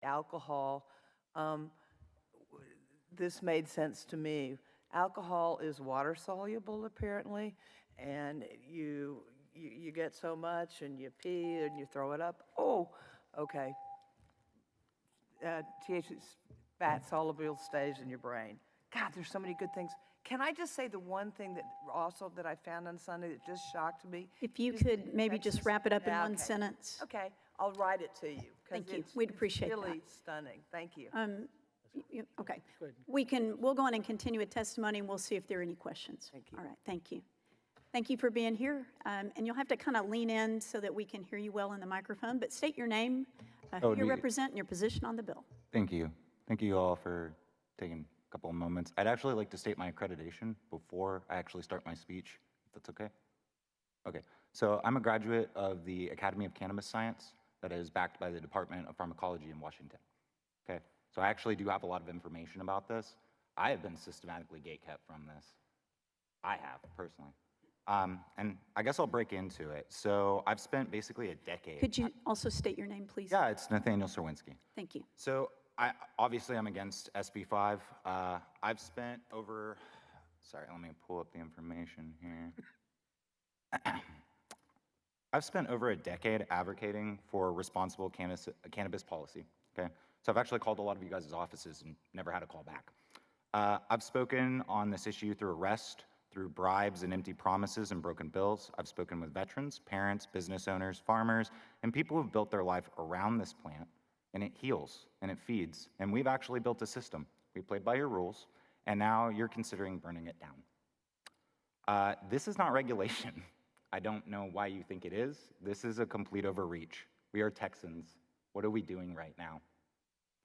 alcohol. Um, this made sense to me. Alcohol is water soluble apparently, and you get so much and you pee and you throw it up. Oh, okay. THC, fat soluble stays in your brain. God, there's so many good things. Can I just say the one thing that also that I found on Sunday that just shocked me? If you is could maybe just Texas- wrap it up in Yeah, one okay. sentence. Okay, I'll write it to you. 'Cause Thank you. it's- We'd appreciate It's really that. stunning. Thank you. Okay. We'll go on and continue with testimony, and we'll see if there are any questions. Thank you. All right, thank you. Thank you for being here. And you'll have to kind of lean in so that we can hear you well in the microphone, but state your name, who you represent, and your position on the bill. Thank you. Thank you all for taking a couple of moments. I'd actually like to state my accreditation before I actually start my speech, if that's okay. Okay, so I'm a graduate of the Academy of Cannabis Science that is backed by the Department of Pharmacology in Washington. Okay, so I actually do have a lot of information about this. I have been systematically gatekept from this. I have, personally. And I guess I'll break into it. So I've spent basically a decade. Could you also state your name, please? Yeah, it's Nathaniel Serwinski. Thank you. So obviously I'm against SB 5. I've spent over, sorry, let me pull up the information here. I've spent over a decade advocating for responsible cannabis policy, okay? So I've actually called a lot of you guys' offices and never had a call back. I've spoken on this issue through arrest, through bribes and empty promises and broken bills. I've spoken with veterans, parents, business owners, farmers, and people who've built their life around this plant, and it heals and it feeds. And we've actually built a system. We played by your rules, and now you're considering burning it down. This is not regulation. I don't know why you think it is. This is a complete overreach. We are Texans. What are we doing right now?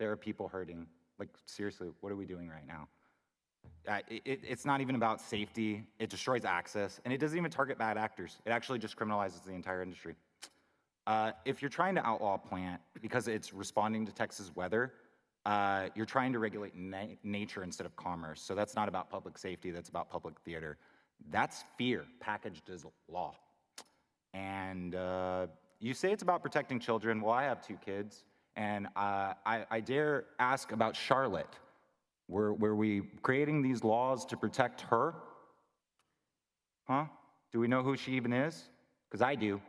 There are people hurting. Like, seriously, what are we doing right now? It's not even about safety. It destroys access, and it doesn't even target bad actors. It actually just criminalizes the entire industry. If you're trying to outlaw a plant because it's responding to Texas weather, you're trying to regulate nature instead of commerce. So that's not about public safety, that's about public theater. That's fear packaged as law. And you say it's about protecting children. Well, I have 2 kids, and I dare ask about Charlotte. Were we creating these laws to protect her? Huh? Do we know who she even is? Because I do.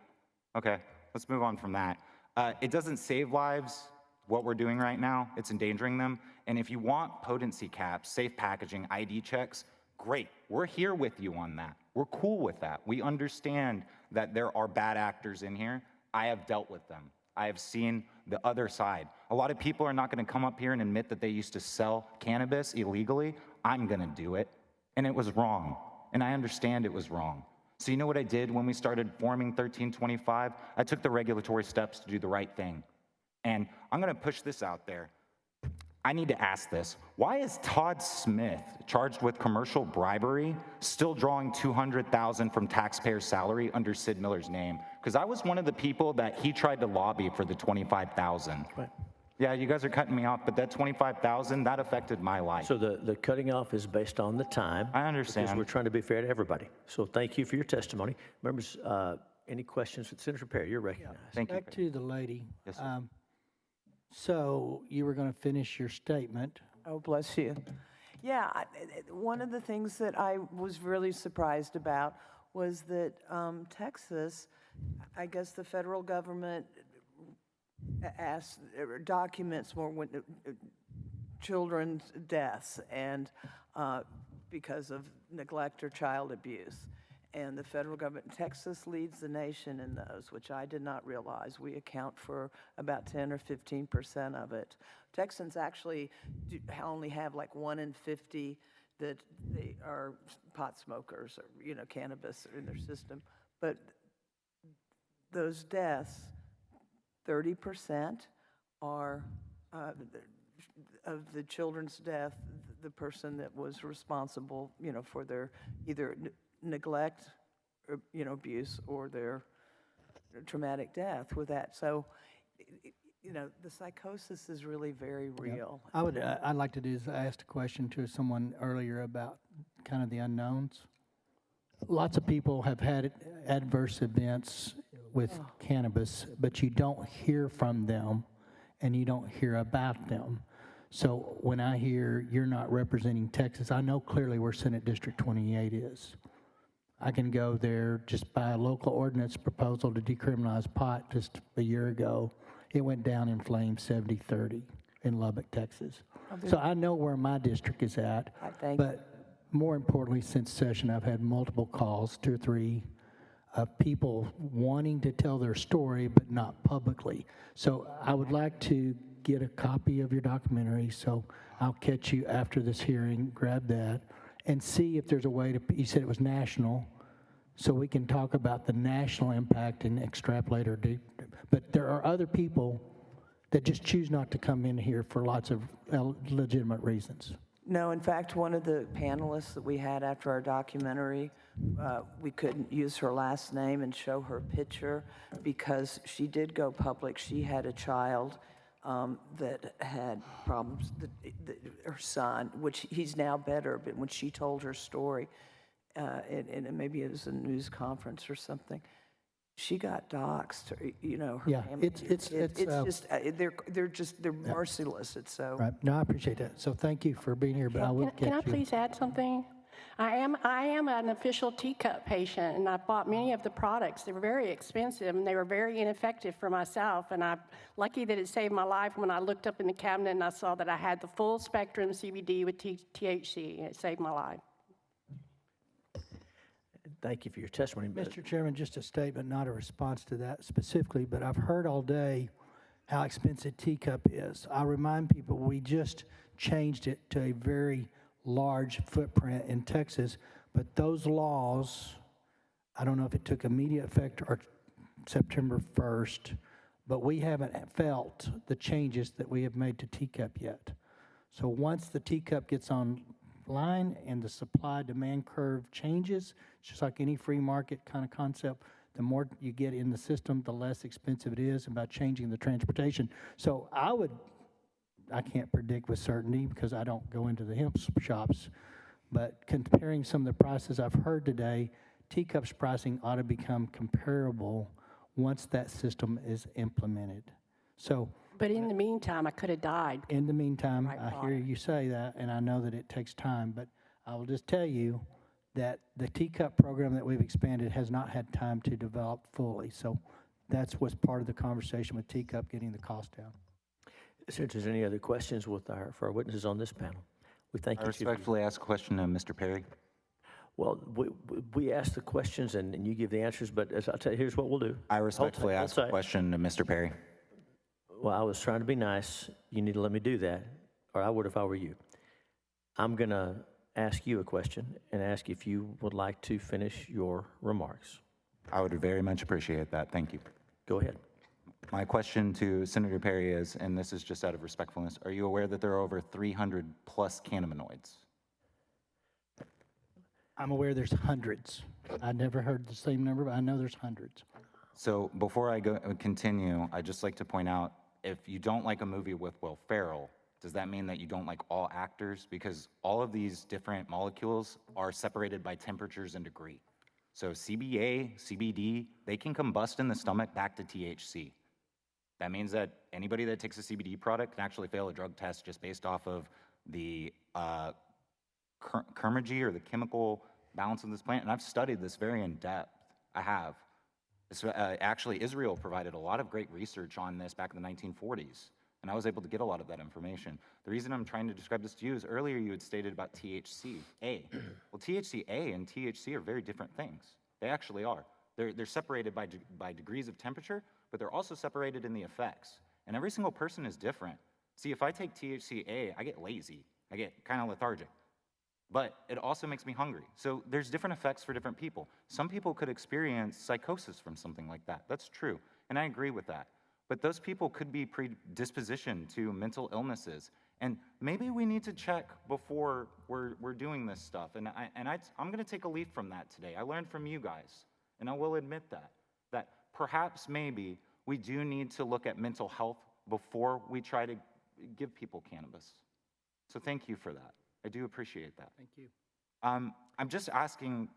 Okay, let's move on from that. It doesn't save lives, what we're doing right now. It's endangering them. And if you want potency caps, safe packaging, ID checks, great. We're here with you on that. We're cool with that. We understand that there are bad actors in here. I have dealt with them. I have seen the other side. A lot of people are not going to come up here and admit that they used to sell cannabis illegally. I'm going to do it. And it was wrong. And I understand it was wrong. So you know what I did when we started forming 1325? I took the regulatory steps to do the right thing. And I'm going to push this out there. I need to ask this. Why is Todd Smith, charged with commercial bribery, still drawing $200,000 from taxpayers' salary under Sid Miller's name? Because I was one of the people that he tried to lobby for the $25,000. Right. Yeah, you guys are cutting me off, but that $25,000, that affected my life. So the cutting off is based on the time. I understand. Because we're trying to be fair to everybody. So thank you for your testimony. Members, any questions for Senator Perry? You're recognized. Thank you. Back to the lady. Yes, sir. So you were going to finish your statement. Oh, bless you. Yeah, one of the things that I was really surprised about was that Texas, I guess the federal government asked, documents more children's deaths and because of neglect or child abuse. And the federal government, Texas leads the nation in those, which I did not realize. We account for about 10 or 15% of it. Texans actually only have like 1 in 50 that they are pot smokers or, you know, cannabis in their system. But those deaths, 30% are of the children's death, the person that was responsible, you know, for their either neglect, or, you know, abuse, or their traumatic death with that. So, you know, the psychosis is really very real. I'd like to do is ask a question to someone earlier about kind of the unknowns. Lots of people have had adverse events with cannabis, but you don't hear from them and you don't hear about them. So when I hear you're not representing Texas, I know clearly where Senate District 28 is. I can go there just by a local ordinance proposal to decriminalize pot just a year ago. It went down in flames 70-30 in Lubbock, Texas. So I know where my district is at. I thank you. But more importantly, since session, I've had multiple calls, 2 or 3, of people wanting to tell their story, but not publicly. So I would like to get a copy of your documentary, so I'll catch you after this hearing, grab that, and see if there's a way to, you said it was national, so we can talk about the national impact and extrapolate or do. But there are other people that just choose not to come in here for lots of legitimate reasons. No, in fact, one of the panelists that we had after our documentary, we couldn't use her last name and show her picture because she did go public. She had a child that had problems, her son, which he's now better, but when she told her story, and maybe it was a news conference or something, she got doxxed, her Yeah, family. it's just, they're merciless, it's so. Right, no, I appreciate that. So thank you for being here, but I will catch you. Can I please add something? I am an official teacup patient, and I bought many of the products. They were very expensive, and they were very ineffective for myself, and I'm lucky that it saved my life when I looked up in the cabinet and I saw that I had the full spectrum CBD with THC, and it saved my life. Thank you for your testimony. Mr. Chairman, just a statement, not a response to that specifically, but I've heard all day how expensive teacup is. I remind people, we just changed it to a very large footprint in Texas, but those laws, I don't know if it took immediate effect or September 1st, but we haven't felt the changes that we have made to teacup yet. So once the teacup gets online and the supply-demand curve changes, it's just like any free market kind of concept, the more you get in the system, the less expensive it is about changing the transportation. So I can't predict with certainty because I don't go into the hemp shops, but comparing some of the prices I've heard today, teacups pricing ought to become comparable once that system is implemented. So But in the meantime, I could have died. in the meantime, Right I thought. hear you say that, and I know that it takes time, but I will just tell you that the teacup program that we've expanded has not had time to develop fully. So that's what's part of the conversation with teacup, getting the cost down. Since there's any other questions for our witnesses on this panel, we thank I you. Chief. respectfully ask a question to Mr. Perry. Well, we ask the questions and you give the answers, but as I'll tell you, here's what we'll do. I respectfully hold ask a tight. question to Mr. Perry. Well, I was trying to be nice. You need to let me do that, or I would if I were you. I'm going to ask you a question and ask if you would like to finish your remarks. I would very much appreciate that. Thank you. Go ahead. My question to Senator Perry is, and this is just out of respectfulness, are you aware that there are over 300 plus cannabinoids? I'm aware there's hundreds. I never heard the same number, but I know there's hundreds. So before I continue, I'd just like to point out, if you don't like a movie with Will Ferrell, does that mean that you don't like all actors? Because all of these different molecules are separated by temperatures and degree. So CBA, CBD, they can combust in the stomach back to THC. That means that anybody that takes a CBD product can actually fail a drug test just based off of the chemurgy or the chemical balance of this plant. And I've studied this very in depth. I have. Actually, Israel provided a lot of great research on this back in the 1940s, and I was able to get a lot of that information. The reason I'm trying to describe this to you is earlier you had stated about THC-A. Well, THC-A and THC are very different things. They actually are. They're separated by degrees of temperature, but they're also separated in the effects. And every single person is different. See, if I take THC-A, I get lazy. I get kind of lethargic. But it also makes me hungry. So there's different effects for different people. Some people could experience psychosis from something like that. That's true, and I agree with that. But those people could be predispositioned to mental illnesses. And maybe we need to check before we're doing this stuff. And I'm gonna take a leaf from that today. I learned from you guys, and I will admit that perhaps maybe we do need to look at mental health before we try to give people cannabis. So thank you for that. I do appreciate that. Thank you. I'm just asking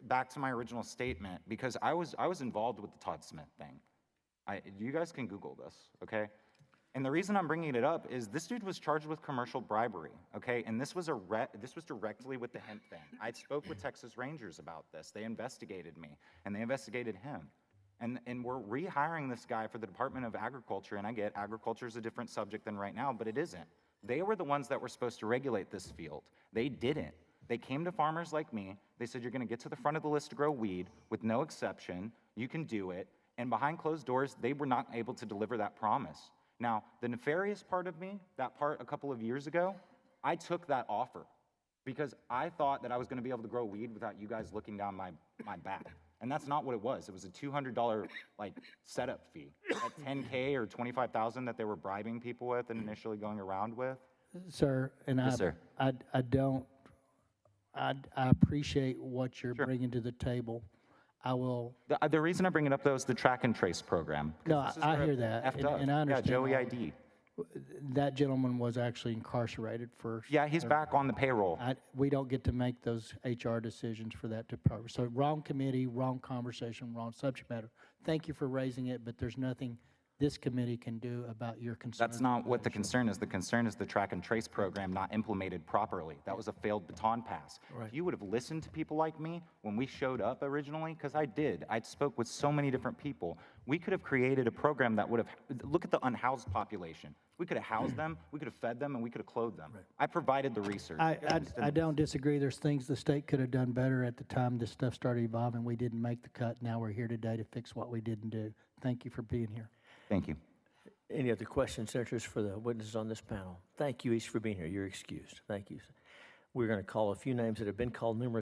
back to my original statement because I was involved with the Todd Smith thing. You guys can Google this, okay? And the reason I'm bringing it up is this dude was charged with commercial bribery, okay? And this was directly with the hemp thing. I spoke with Texas Rangers about this. They investigated me, and they investigated him. And we're rehiring this guy for the Department of Agriculture, and I get agriculture is a different subject than right now, but it isn't. They were the ones that were supposed to regulate this field. They didn't. They came to farmers like me. They said, you're gonna get to the front of the list to grow weed with no exception. You can do it. And behind closed doors, they were not able to deliver that promise. Now, the nefarious part of me, that part a couple of years ago, I took that offer because I thought that I was gonna be able to grow weed without you guys looking down my back. And that's not what it was. It was a $200 like setup fee at 10K or 25,000 that they were bribing people with and initially going around with. Sir, and Yes, sir. I appreciate what you're bringing to the table. I will, The reason I bring it up though is the track and trace program. 'Cause no, this is I where hear it that, effed up. and I understand. Yeah, Joey all- ID. That gentleman was actually incarcerated for. Yeah, he's back on the payroll. We don't get to make those HR decisions for that department. So wrong committee, wrong conversation, wrong subject matter. Thank you for raising it, but there's nothing this committee can do about your concern. That's not what the concern is. The concern is the track and trace program not implemented properly. That was a failed baton pass. If you would have listened to people like me when we showed up originally, because I did, I spoke with so many different people, we could have created a program that would have, look at the unhoused population. We could have housed them, we could have fed them, and we could have clothed them. I provided the research. I don't disagree. There's things the state could have done better at the time this stuff started evolving. We didn't make the cut. Now we're here today to fix what we didn't do. Thank you for being here. Thank you. Any other questions, senators, for the witnesses on this panel? Thank you each for being here. You're excused. Thank you. We're going to call a few names that have been called numerous